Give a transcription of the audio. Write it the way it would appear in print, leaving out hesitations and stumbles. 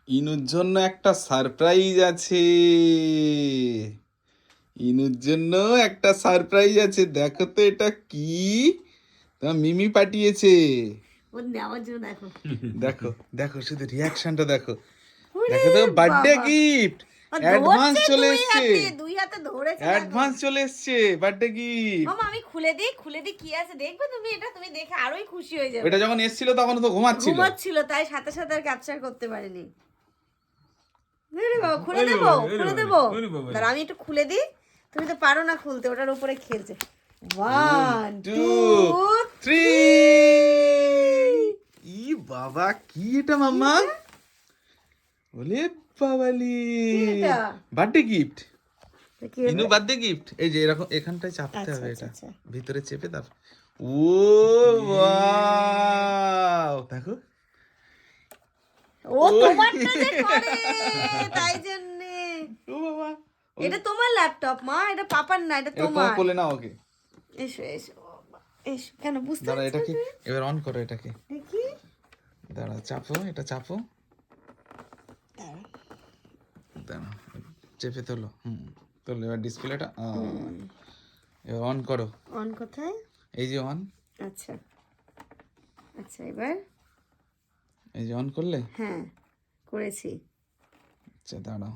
ইনুর জন্য একটা সারপ্রাইজ আছে। ইনুর জন্য একটা সারপ্রাইজ আছে, দেখো তো এটা কি। তোমার মিমি পাঠিয়েছে। ও নেওয়ার জন্য দেখো। দেখো দেখো শুধু রিয়াকশনটা দেখো। ওরে দেখো তো বার্থডে বাবা, গিফট আর অ্যাডভান্স ধরছে চলে দুই এসছে। হাতে, দুই হাতে ধরেছে দেখো। অ্যাডভান্স চলে এসছে বার্থডে গিফট। মামা আমি খুলে দিই কি আছে দেখবে তুমি, এটা তুমি দেখে আরোই খুশি হয়ে যাবে। এটা যখন এসেছিল তখন তো ঘুমাচ্ছিল। ঘুমাচ্ছিল, তাই সাথে সাথে আর ক্যাপচার করতে পারিনি। আরে বাবা, খুলে ওরে দেবো, বাবা, ওরে খুলে বাবা, দেবো। ওরে বাবা। দাঁড়া আমি একটু খুলে দিই, তুমি তো পারো না খুলতে, ওটার উপরে খেলছে। 1 2 3। 3। ই বাবা, কি এটা মাম্মা? বলে বাবালি, কি এটা? Birthday gift. কি ইনু হবে? Birthday gift. এই যে এরকম এখানটায় চাপতে আচ্ছা, হবে, আচ্ছা, এটা আচ্ছা। ভিতরে চেপে দাও। ও ওয়াও, দেখো। ও ও তোমারটা যে করে, তাই জন্যে। ও বাবা, এটা তোমার ল্যাপটপ মা, এটা পাপার না, এটা এটা তোমার তোমার। কোলে নাও ওকে। এসো এসো বাবা, এসো। কেন বুঝতে দাঁড়া, পারছো না এটাকে তুমি? এবার অন করো এটাকে। দেখি। দাঁড়া, চাপো, এটা চাপো। দাঁড়াও। দাঁড়া, চেপে তোলো। তোলো, এবার ডিসপ্লেটা এবার অন করো। অন কোথায়? এই যে অন। আচ্ছা আচ্ছা, এবার এই যে অন করলে। হ্যাঁ করেছি। আচ্ছা দাঁড়াও।